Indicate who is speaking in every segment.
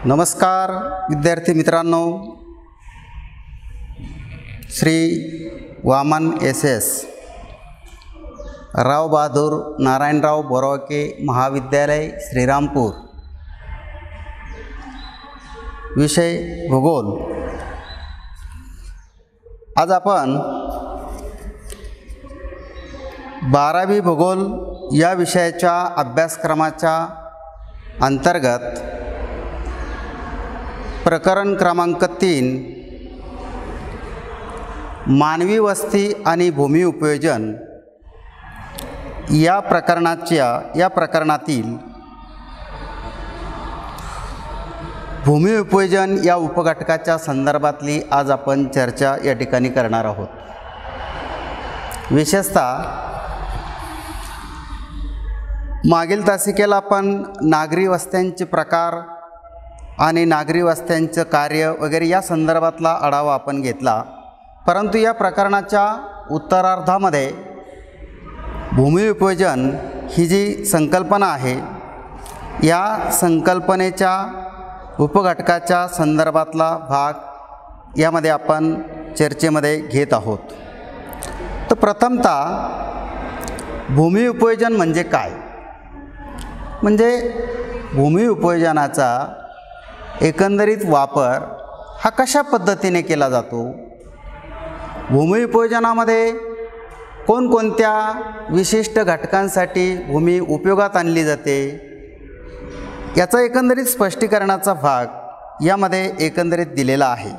Speaker 1: नमस्कार विद्यार्थी मित्रांनो, श्री वामन एस राव बहादूर नारायणराव बोरावके महाविद्यालय श्रीरामपूर, विषय भूगोल। आज आपण 12वी भूगोल या विषयाच्या अभ्यासक्रमाच्या अंतर्गत प्रकरण क्रमांक 3 मानवी वस्ती आणि भूमी उपयोजन या प्रकरणातील भूमी उपयोजन या उपघटकाच्या संदर्भातली आज आपण चर्चा या ठिकाणी करणार आहोत। विशेषतः मागील तासिकेला आपण नागरी वस्त्यांचे प्रकार आणि नागरी वस्त्यांचं कार्य वगैरे या संदर्भातला आढावा आपण घेतला, परंतु या प्रकरणाच्या उत्तरार्धामध्ये भूमी उपयोजन ही जी संकल्पना आहे या संकल्पनेच्या उपघटकाच्या संदर्भातला भाग यामध्ये आपण चर्चेमध्ये घेत आहोत। तर प्रथमतः भूमी उपयोजन म्हणजे काय? म्हणजे भूमी उपयोजनाचा एकंदरीत वापर हा कशा पद्धतीने केला जातो, भूमी उपयोजनामध्ये कोणकोणत्या विशिष्ट घटकांसाठी भूमी उपयोगात आणली जाते याचा एकंदरीत स्पष्टीकरणाचा भाग यामध्ये एकंदरीत दिलेला आहे।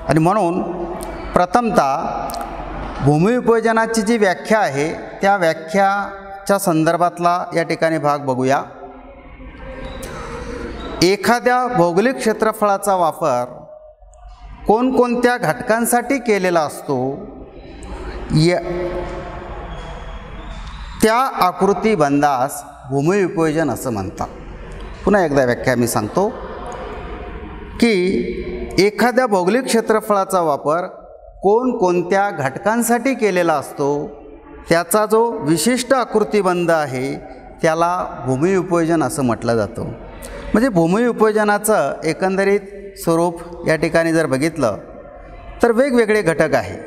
Speaker 1: आणि म्हणून प्रथमतः भूमी उपयोजनाची जी व्याख्या आहे त्या व्याख्याच्या संदर्भातला या ठिकाणी भाग बघूया। एखाद्या भौगोलिक क्षेत्रफळाचा वापर कोणकोणत्या घटकांसाठी केलेला असतो त्या आकृतीबंधास भूमी उपयोजन असं म्हणतात। पुन्हा एकदा व्याख्या मी सांगतो की एखाद्या भौगोलिक क्षेत्रफळाचा वापर कोणकोणत्या घटकांसाठी केलेला असतो त्याचा जो विशिष्ट आकृतीबंध आहे त्याला भूमी उपयोजन असं म्हटलं जातं। म्हणजे भूमी उपयोजनाचं एकंदरीत स्वरूप या ठिकाणी जर बघितलं तर वेगवेगळे घटक आहे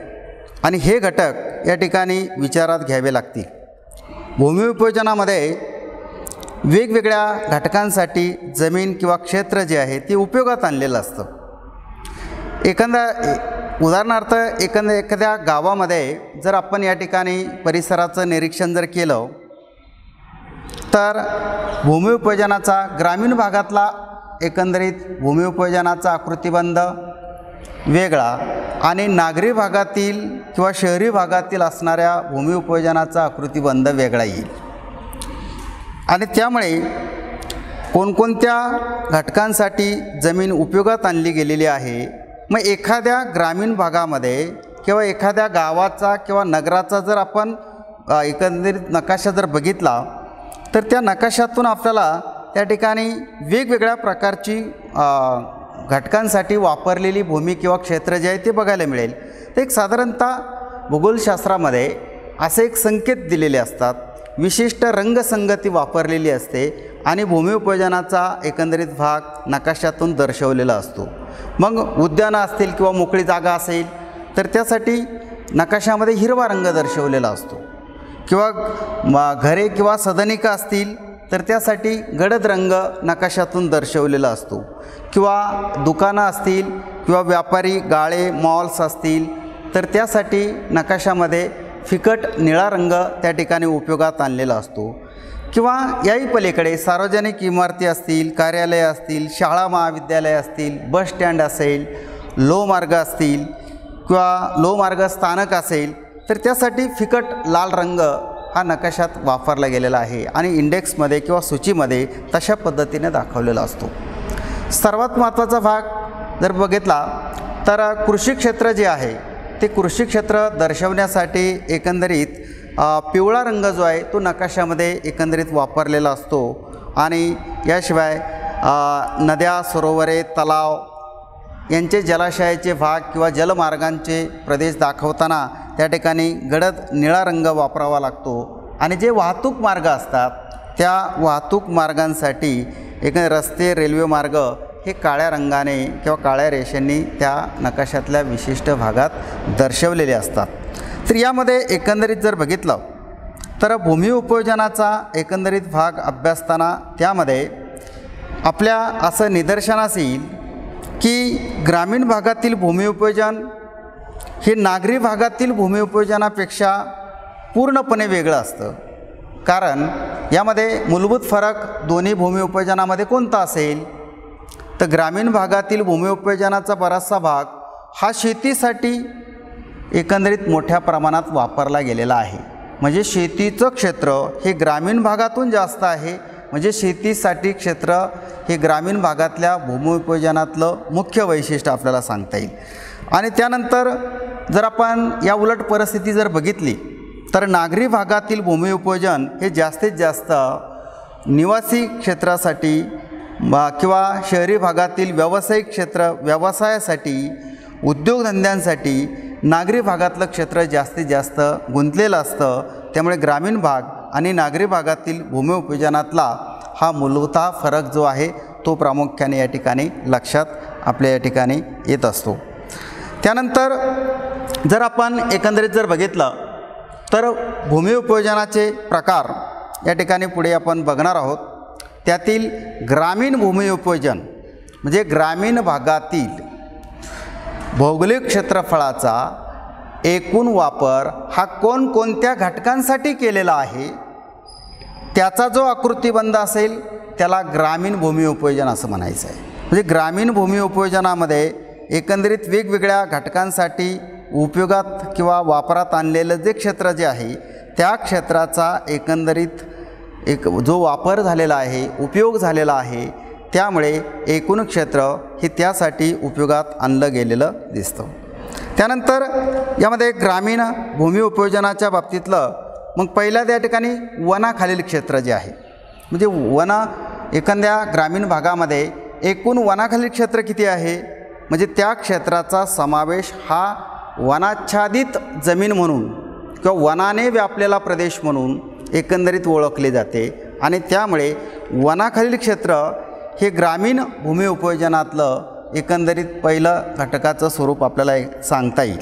Speaker 1: आणि हे घटक या ठिकाणी विचारात घ्यावे लागतील। भूमी उपयोजनामध्ये वेगवेगळ्या घटकांसाठी जमीन किंवा क्षेत्र जे आहे ते उपयोगात आणलेलं असतं। उदाहरणार्थ एखाद्या गावामध्ये जर आपण या ठिकाणी परिसराचं निरीक्षण जर केलं तर भूमी उपयोजनाचा ग्रामीण भागातला एकंदरीत भूमी उपयोजनाचा आकृतिबंध वेगळा आणि नागरी भागातील किंवा शहरी भागातील असणाऱ्या भूमी उपयोजनाचा आकृतिबंध वेगळा येईल। आणि त्यामुळे कोणकोणत्या घटकांसाठी जमीन उपयोगात आणली गेलेली आहे, मग एखाद्या ग्रामीण भागामध्ये किंवा एखाद्या गावाचा किंवा नगराचा जर आपण एकंदरीत नकाशा जर बघितला तर त्या नकाशातून आपल्याला त्या ठिकाणी वेगवेगळ्या प्रकारची घटकांसाठी वापरलेली भूमी किंवा क्षेत्र जे आहे ते बघायला मिळेल। तर एक साधारणतः भूगोलशास्त्रामध्ये असे एक संकेत दिलेले असतात, विशिष्ट रंगसंगती वापरलेली असते आणि भूमी उपयोजनाचा एकंदरीत भाग नकाशातून दर्शवलेला असतो। मग उद्यानं असतील किंवा मोकळी जागा असेल तर त्यासाठी नकाशामध्ये हिरवा रंग दर्शवलेला असतो, किंवा घरे किंवा सदनिका असतील तर त्यासाठी गडद रंग नकाशातून दर्शवलेला असतो, किंवा दुकानं असतील किंवा व्यापारी गाळे मॉल्स असतील तर त्यासाठी नकाशामध्ये फिकट निळा रंग त्या ठिकाणी उपयोगात आणलेला असतो, किंवा याही पलीकडे सार्वजनिक इमारती असतील, कार्यालय असतील, शाळा महाविद्यालय असतील, बस स्टँड असेल, लोहमार्ग असतील किंवा लोहमार्ग स्थानक असेल तर त्यासाठी फिकट लाल रंग हा नकाशात वापरला गेलेला आहे आणि इंडेक्समध्ये किंवा सूचीमध्ये तशा पद्धतीने दाखवलेला असतो। सर्वात महत्त्वाचा भाग जर बघितला तर कृषी क्षेत्र जे आहे ते कृषी क्षेत्र दर्शवण्यासाठी एकंदरीत पिवळा रंग जो आहे तो नकाशामध्ये एकंदरीत वापरलेला असतो। आणि याशिवाय नद्या, सरोवरे, तलाव यांचे जलाशयाचे भाग किंवा जलमार्गांचे प्रदेश दाखवताना त्या ठिकाणी गडद निळा रंग वापरावा लागतो। आणि जे वाहतूक मार्ग असतात त्या वाहतूक मार्गांसाठी रस्ते, रेल्वे मार्ग हे काळ्या रंगाने किंवा काळ्या रेषांनी त्या नकाशातल्या विशिष्ट भागात दर्शवलेले असतात. तर यामध्ये एकंदरीत जर बघितलं तर भूमी उपयोजनाचा एकंदरीत भाग अभ्यासताना त्यामध्ये आपल्या असं निदर्शनास येईल की ग्रामीण भागातील भूमी उपयोजन हे नागरी भागातील भूमी उपयोजनापेक्षा पूर्णपणे वेगळं असतं. कारण यामध्ये मूलभूत फरक दोन्ही भूमी उपयोजनामध्ये कोणता असेल तर ग्रामीण भागातील भूमी उपयोजनाचा बराचसा भाग हा शेतीसाठी एकंदरीत मोठ्या प्रमाणात वापरला गेलेला आहे. म्हणजे शेतीचं क्षेत्र हे ग्रामीण भागातून जास्त आहे. म्हणजे शेतीसाठी क्षेत्र हे ग्रामीण भागातल्या भूमी उपयोजनातलं मुख्य वैशिष्ट्य आपल्याला सांगता येईल. आणि त्यानंतर जर आपण या उलट परिस्थिती जर बघितली तर नागरी भागातील भूमी उपयोजन हे जास्तीत जास्त निवासी क्षेत्रासाठी किंवा शहरी भागातील व्यावसायिक क्षेत्र व्यवसायासाठी उद्योगधंद्यांसाठी नागरी भागातलं क्षेत्र जास्तीत जास्त गुंतलेलं असतं. त्यामुळे ग्रामीण भाग आणि नागरी भागातील भूमी उपयोजनातला हा मूलभूत फरक जो आहे तो प्रामुख्याने या ठिकाणी लक्षात आपल्या या ठिकाणी येत असतो. त्यानंतर जर आपण एकंदरीत जर बघितलं तर भूमी उपयोजनाचे प्रकार या ठिकाणी पुढे आपण बघणार आहोत. त्यातील ग्रामीण भूमी उपयोजन म्हणजे ग्रामीण भागातील भौगोलिक क्षेत्रफळाचा एकूण वापर हा कोणकोणत्या घटकांसाठी केलेला आहे त्याचा जो आकृतिबंध असेल त्याला ग्रामीण भूमी उपयोजन असं म्हणायचं आहे. म्हणजे ग्रामीण भूमी उपयोजनामध्ये एकंदरीत वेगवेगळ्या घटकांसाठी उपयोगात किंवा वापरात आणलेलं जे क्षेत्र जे आहे त्या क्षेत्राचा एकंदरीत जो वापर झालेला आहे उपयोग झालेला आहे त्यामुळे एकूण क्षेत्र हे त्यासाठी उपयोगात आणलं गेलेलं दिसतं. त्यानंतर यामध्ये ग्रामीण भूमी उपयोजनाच्या बाबतीतलं मग पहिल्या त्या ठिकाणी वनाखालील क्षेत्र जे आहे म्हणजे एखाद्या ग्रामीण भागामध्ये एकूण वनाखालील क्षेत्र किती आहे म्हणजे त्या क्षेत्राचा समावेश हा वनाच्छादित जमीन म्हणून किंवा वनाने व्यापलेला प्रदेश म्हणून एकंदरीत ओळखले जाते. आणि त्यामुळे वनाखालील क्षेत्र हे ग्रामीण भूमी उपयोजनातलं एकंदरीत पहिलं घटकाचं स्वरूप आपल्याला सांगता येईल.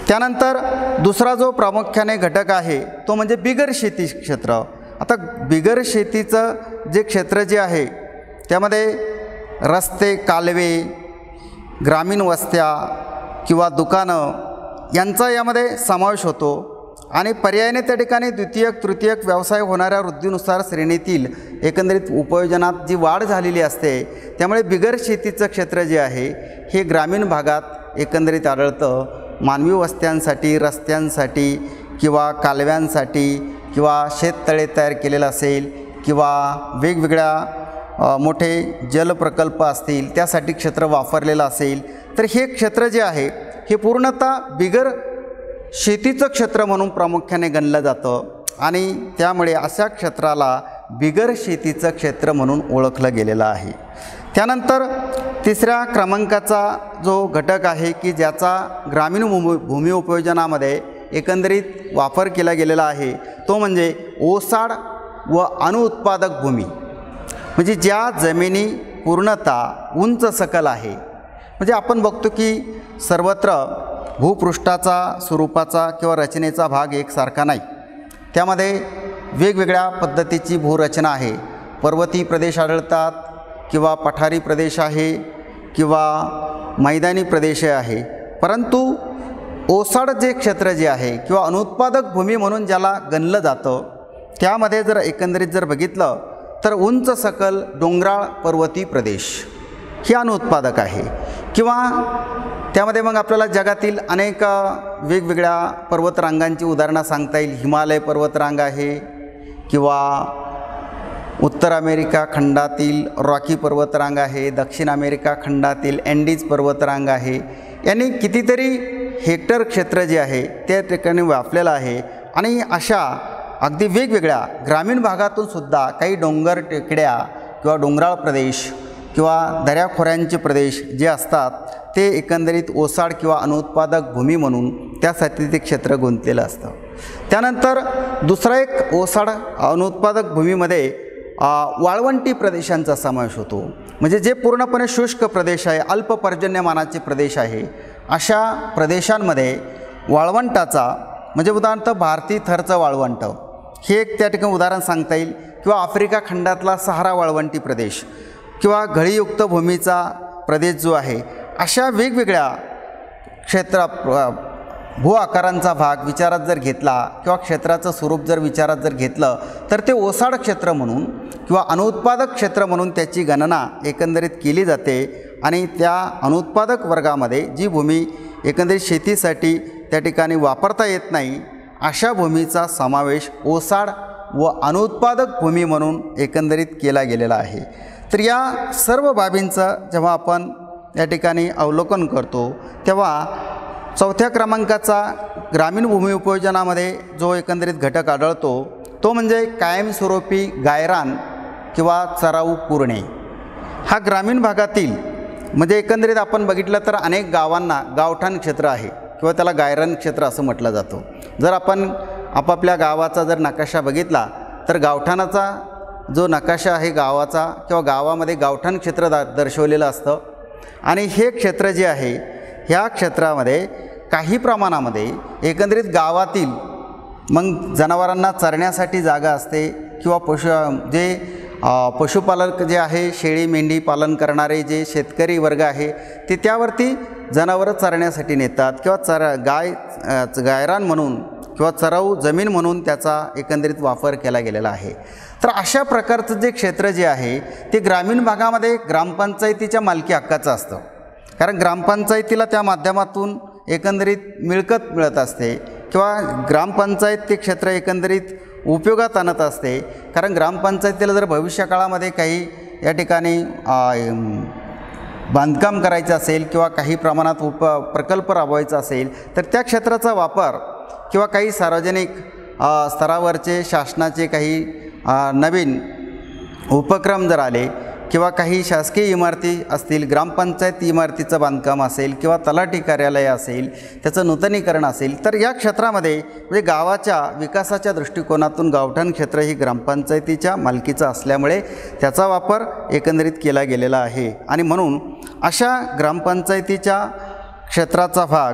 Speaker 1: त्यानंतर दुसरा जो प्रामुख्याने घटक आहे तो म्हणजे बिगर शेती क्षेत्र. आता बिगर शेतीचं जे क्षेत्र जे आहे त्यामध्ये रस्ते कालवे ग्रामीण वस्त्या किंवा दुकानं यांचा यामध्ये समावेश होतो. आणि पर्यायाने त्या ठिकाणी द्वितीयक तृतीयक व्यवसाय होणाऱ्या वृद्धीनुसार श्रेणीतील एकंदरीत उपयोजनात जी वाढ झालेली असते त्यामुळे बिगर शेतीचं क्षेत्र जे आहे हे ग्रामीण भागात एकंदरीत आढळतं. मानवी वस्त्यांसाठी रस्त्यांसाठी किंवा कालव्यांसाठी किंवा शेततळे तयार केलेलं असेल किंवा वेगवेगळ्या मोठे जलप्रकल्प असतील त्यासाठी क्षेत्र वापरलेलं असेल तर हे क्षेत्र जे आहे हे पूर्णतः बिगर शेतीचं क्षेत्र म्हणून प्रामुख्याने गणलं जातं. आणि त्यामुळे अशा क्षेत्राला बिगर शेतीचं क्षेत्र म्हणून ओळखलं गेलेलं आहे. त्यानंतर तिसऱ्या क्रमांकाचा जो घटक आहे की ज्याचा ग्रामीण भूमी उपयोजनामध्ये एकंदरीत वापर केला गेलेला आहे तो म्हणजे ओसाड व अनुत्पादक भूमी. म्हणजे ज्या जमिनी पूर्णतः उंच सकल आहे. म्हणजे आपण बघतो की सर्वत्र भूपृष्ठाचा स्वरूपाचा किंवा रचनेचा भाग एकसारखा नाही. त्यामध्ये वेगवेगळ्या पद्धतीची भूरचना आहे. पर्वती प्रदेश आढळतात किंवा पठारी प्रदेश आहे किंवा मैदानी प्रदेश आहे. परंतु ओसाड जे क्षेत्र जे आहे किंवा अनुत्पादक भूमी म्हणून ज्याला गणलं जातं त्यामध्ये जर एकंदरीत जर बघितलं तर उंच सकल डोंगराळ पर्वती प्रदेश हे अनुत्पादक आहे. किंवा त्यामध्ये मग आपल्याला जगातील अनेक वेगवेगळ्या पर्वतरांगांची उदाहरणं सांगता येईल. हिमालय पर्वतरांग आहे किंवा उत्तर अमेरिका खंडातील रॉकी पर्वतरांग आहे. दक्षिण अमेरिका खंडातील अँडीज पर्वतरांग आहे. यांनी कितीतरी हेक्टर क्षेत्र जे आहे त्या ठिकाणी व्यापलेलं आहे. आणि अशा अगदी वेगवेगळ्या ग्रामीण भागातून सुद्धा काही डोंगर टेकड्या किंवा डोंगराळ प्रदेश किंवा दऱ्याखोऱ्यांचे प्रदेश जे असतात ते एकंदरीत ओसाड किंवा अनुत्पादक भूमी म्हणून त्यासाठी ते क्षेत्र गुंतलेलं असतं. त्यानंतर दुसरा एक ओसाड अनुत्पादक भूमीमध्ये वाळवंटी प्रदेशांचा समावेश होतो. म्हणजे जे पूर्णपणे शुष्क प्रदेश आहे, अल्प पर्जन्यमानाचे प्रदेश आहे, अशा प्रदेशांमध्ये वाळवंटाचा म्हणजे उदाहरणार्थ भारतीय थरचं वाळवंट हे एक त्या ठिकाणी उदाहरण सांगता येईल, किंवा आफ्रिका खंडातला सहारा वाळवंटी प्रदेश किंवा घळीयुक्त भूमीचा प्रदेश जो आहे, अशा वेगवेगळ्या भू आकारांचा भाग विचारात जर घेतला किंवा क्षेत्राचं स्वरूप जर विचारात जर घेतलं तर ते ओसाड क्षेत्र म्हणून किंवा अनुत्पादक क्षेत्र म्हणून त्याची गणना एकंदरीत केली जाते. आणि त्या अनुत्पादक वर्गामध्ये जी भूमी एकंदरीत शेतीसाठी त्या ठिकाणी वापरता येत नाही, अशा भूमीचा समावेश ओसाड व अनुत्पादक भूमी म्हणून एकंदरीत केला गेलेला आहे. तर या सर्व बाबींचं जेव्हा आपण या ठिकाणी अवलोकन करतो तेव्हा चौथ्या क्रमांकाचा ग्रामीण भूमी उपयोजनामध्ये जो एकंदरीत घटक आढळतो तो म्हणजे कायमस्वरूपी गायरान किंवा चराऊ पुरणे. हा ग्रामीण भागातील म्हणजे एकंदरीत आपण बघितलं तर अनेक गावांना गावठाण क्षेत्र आहे किंवा त्याला गायरान क्षेत्र असं म्हटलं जातं. जर आपण आपापल्या गावाचा जर नकाशा बघितला तर गावठाणाचा जो नकाशा आहे गावाचा किंवा गावामध्ये गावठाण क्षेत्र दर्शवलेलं असतं. आणि हे क्षेत्र जे आहे ह्या क्षेत्रामध्ये काही प्रमाणामध्ये एकंदरीत गावातील मग जनावरांना चरण्यासाठी जागा असते किंवा पशुपालक जे आहे, शेळी मेंढी पालन करणारे जे शेतकरी वर्ग आहे ते त्यावरती जनावरं चरण्यासाठी नेतात किंवा गायरान म्हणून किंवा चराऊ जमीन म्हणून त्याचा एकंदरीत वापर केला गेलेला आहे. तर अशा प्रकारचं जे क्षेत्र जे आहे ते ग्रामीण भागामध्ये ग्रामपंचायतीच्या मालकी हक्काचं असतं, कारण ग्रामपंचायतीला त्या माध्यमातून एकंदरीत मिळकत मिळत असते किंवा ग्रामपंचायत ते क्षेत्र एकंदरीत उपयोगात आणत असते. कारण ग्रामपंचायतीला जर भविष्यकाळामध्ये काही या ठिकाणी बांधकाम करायचं असेल किंवा काही प्रमाणात प्रकल्प राबवायचा असेल तर त्या क्षेत्राचा वापर किंवा काही सार्वजनिक स्तरावरचे शासनाचे काही नवीन उपक्रम जर आले किंवा काही शासकीय इमारती असतील, ग्रामपंचायत इमारतीचं बांधकाम असेल किंवा तलाठी कार्यालय असेल, त्याचं नूतनीकरण असेल, तर या क्षेत्रामध्ये म्हणजे गावाच्या विकासाच्या दृष्टिकोनातून गावठाण क्षेत्र ही ग्रामपंचायतीच्या मालकीचं असल्यामुळे त्याचा वापर एकंदरीत केला गेलेला आहे. आणि म्हणून अशा ग्रामपंचायतीच्या क्षेत्राचा भाग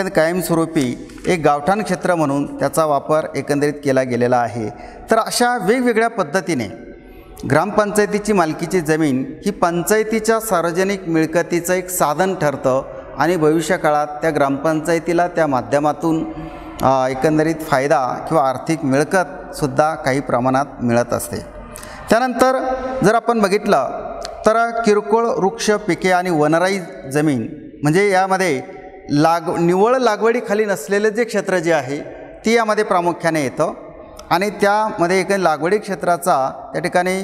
Speaker 1: कायमस्वरूपी एक गावठाण क्षेत्र म्हणून त्याचा वापर एकंदरीत केला गेलेला आहे. तर अशा वेगवेगळ्या पद्धतीने ग्रामपंचायतीची मालकीची जमीन ही पंचायतीच्या सार्वजनिक मिळकतीचं एक साधन ठरतं आणि भविष्यकाळात त्या ग्रामपंचायतीला त्या माध्यमातून एकंदरीत फायदा किंवा आर्थिक मिळकतसुद्धा काही प्रमाणात मिळत असते. त्यानंतर जर आपण बघितलं तर किरकोळ वृक्ष पिके आणि वनराई जमीन म्हणजे यामध्ये निव्वळ लागवडीखाली नसलेलं जे क्षेत्र जे आहे ती यामध्ये प्रामुख्याने येतं. आणि त्यामध्ये एक लागवडी क्षेत्राचा त्या ठिकाणी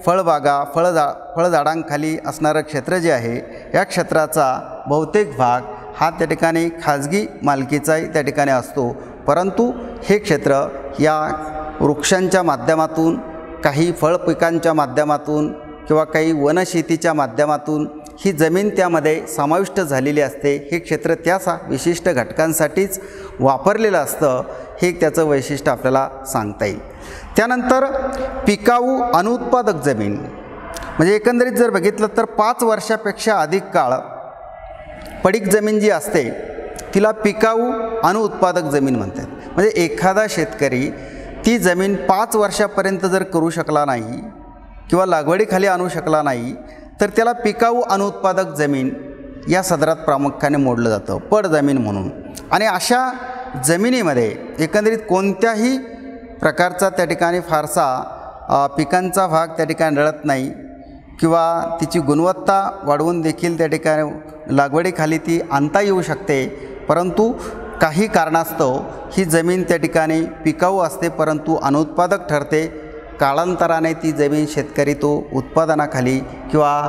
Speaker 1: फळबागा फळझाडांखाली असणारं क्षेत्र जे आहे या क्षेत्राचा बहुतेक भाग हा त्या ठिकाणी खाजगी मालकीचाही त्या ठिकाणी असतो. परंतु हे क्षेत्र या वृक्षांच्या माध्यमातून, काही फळपिकांच्या माध्यमातून किंवा काही वनशेतीच्या माध्यमातून ही जमीन त्यामध्ये समाविष्ट झालेली असते. हे क्षेत्र त्या विशिष्ट घटकांसाठीच वापरलेलं असतं, हे त्याचं वैशिष्ट्य आपल्याला सांगता येईल. त्यानंतर पिकाऊ अनुत्पादक जमीन म्हणजे एकंदरीत जर बघितलं तर 5 वर्षापेक्षा अधिक काळ पडीक जमीन जी असते तिला पिकाऊ अनुत्पादक जमीन म्हणतात. म्हणजे एखादा शेतकरी ती जमीन 5 वर्षापर्यंत जर करू शकला नाही किंवा लागवडीखाली आणू शकला नाही तर त्याला पिकाऊ अनुत्पादक जमीन या सदरात प्रामुख्याने मोडलं जातं, पड जमीन म्हणून. आणि अशा जमिनीमध्ये एकंदरीत कोणत्याही प्रकारचा त्या ठिकाणी फारसा पिकांचा भाग त्या ठिकाणी आढळत नाही किंवा तिची गुणवत्ता वाढवून देखील त्या ठिकाणी लागवडीखाली ती आणता येऊ शकते. परंतु काही कारणास्तव ही जमीन त्या ठिकाणी पिकाऊ असते परंतु अनुत्पादक ठरते. कालांतराने ती जमीन शेतकरी तो उत्पादनाखाली किंवा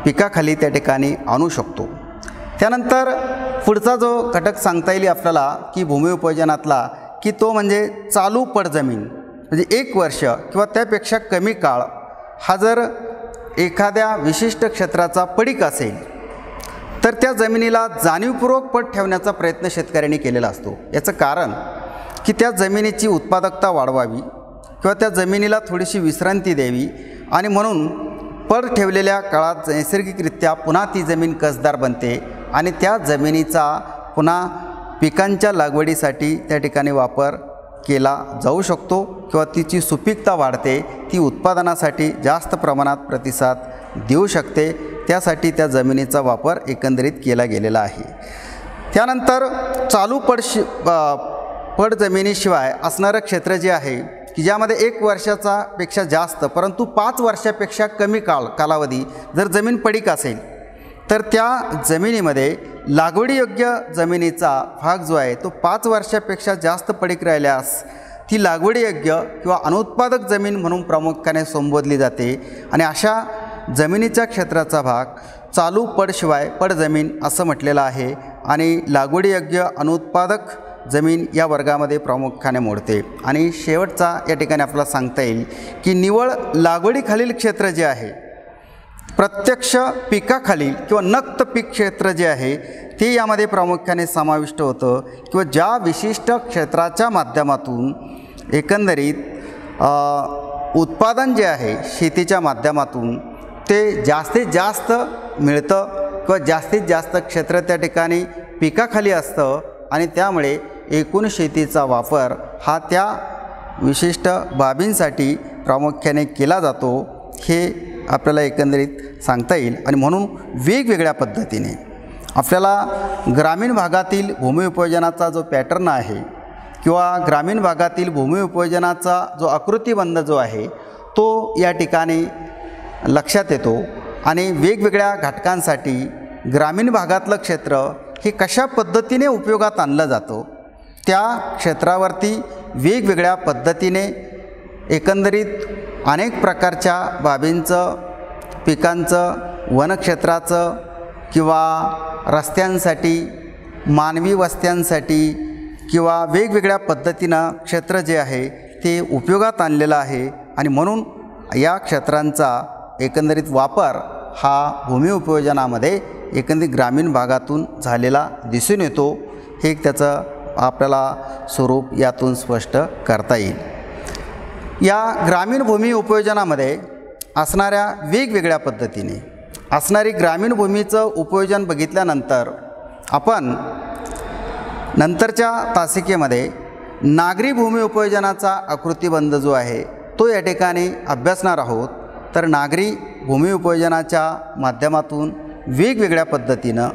Speaker 1: पिकाखाली त्या ठिकाणी आणू शकतो. त्यानंतर पुढचा जो घटक सांगता येईल आपल्याला की भूमी उपयोजनातला की तो म्हणजे चालू पड जमीन म्हणजे 1 वर्ष किंवा त्यापेक्षा कमी काळ हा जर एखाद्या विशिष्ट क्षेत्राचा पडीक असेल तर त्या जमिनीला जाणीवपूर्वक पड ठेवण्याचा प्रयत्न शेतकऱ्यांनी केलेला असतो. याचं कारण की त्या जमिनीची उत्पादकता वाढवावी किंवा त्या जमिनीला थोडीशी विश्रांती द्यावी आणि म्हणून पड ठेवलेल्या काळात नैसर्गिकरित्या पुन्हा ती जमीन कसदार बनते आणि त्या जमिनीचा पुन्हा पिकांच्या लागवडीसाठी त्या ठिकाणी वापर केला जाऊ शकतो किंवा तिची सुपीकता वाढते, ती उत्पादनासाठी जास्त प्रमाणात प्रतिसाद देऊ शकते, त्यासाठी त्या जमिनीचा वापर एकंदरीत केला गेलेला आहे. त्यानंतर चालू पड जमिनीशिवाय असणारं क्षेत्र जे आहे की ज्यामध्ये 1 वर्षाचा पेक्षा जास्त परंतु 5 वर्षापेक्षा कमी कालावधी जर जमीन पडीक असेल तर त्या जमिनीमध्ये लागवडीयोग्य जमिनीचा भाग जो आहे तो 5 वर्षापेक्षा जास्त पडीक राहिल्यास ती लागवडीयोग्य किंवा अनुत्पादक जमीन म्हणून प्रामुख्याने संबोधली जाते आणि अशा जमिनीच्या क्षेत्राचा भाग चालू पडशिवाय पडजमीन असं म्हटलेलं आहे आणि लागवडीयोग्य अनुत्पादक जमीन या वर्गामध्ये प्रामुख्याने मोडते. आणि शेवटचा या ठिकाणी आपल्याला सांगता येईल की निव्वळ लागवडीखालील क्षेत्र जे आहे, प्रत्यक्ष पिकाखालील किंवा नक्त पीक क्षेत्र जे आहे ते यामध्ये प्रामुख्याने समाविष्ट होतं किंवा ज्या विशिष्ट क्षेत्राच्या माध्यमातून एकंदरीत उत्पादन जे आहे शेतीच्या माध्यमातून ते जास्तीत जास्त मिळतं किंवा जास्तीत जास्त क्षेत्र त्या ठिकाणी पिकाखाली असतं आणि त्यामुळे एकूण शेतीचा वापर हा त्या विशिष्ट बाबींसाठी प्रामुख्याने केला जातो, हे आपल्याला एकंदरीत सांगता येईल. आणि म्हणून वेगवेगळ्या पद्धतीने आपल्याला ग्रामीण भागातील भूमी उपयोजनाचा जो पॅटर्न आहे किंवा ग्रामीण भागातील भूमी उपयोजनाचा जो आकृतिबंध जो आहे तो या ठिकाणी लक्षात येतो आणि वेगवेगळ्या घटकांसाठी ग्रामीण भागातलं क्षेत्र हे कशा पद्धतीने उपयोगात आणलं जातं, त्या क्षेत्रावरती वेगवेगळ्या पद्धतीने एकंदरीत अनेक प्रकारच्या बाबींचं, पिकांचं, वनक्षेत्राचं किंवा रस्त्यांसाठी, मानवी वस्त्यांसाठी किंवा वेगवेगळ्या पद्धतीनं क्षेत्र जे आहे ते उपयोगात आणलेलं आहे आणि म्हणून या क्षेत्रांचा एकंदरीत वापर हा भूमी उपयोजनामध्ये एकंदरीत ग्रामीण भागातून झालेला दिसून येतो. हे एक त्याचं आपल्याला स्वरूप यातून स्पष्ट करता येईल. या ग्रामीण भूमी उपयोजनामध्ये असणाऱ्या वेगवेगळ्या पद्धतीने असणारी ग्रामीण भूमीचं उपयोजन बघितल्यानंतर आपण नंतरच्या तासिकेमध्ये नागरी भूमी उपयोजनाचा आकृतिबंध जो आहे तो या ठिकाणी अभ्यासणार आहोत. तर नागरी भूमी उपयोजनाच्या माध्यमातून वेगवेगळ्या पद्धतीनं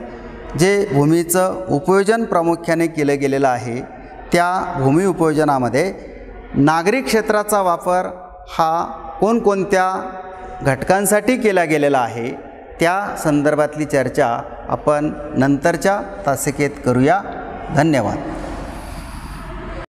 Speaker 1: जे भूमीचं उपयोजन प्रामुख्याने केलं गेलेलं आहे त्या भूमी उपयोजनामध्ये नागरी क्षेत्राचा वापर हा कोणकोणत्या घटकांसाठी केला गेलेला आहे त्या संदर्भातली चर्चा आपण नंतरच्या तासिकेत करूया. धन्यवाद.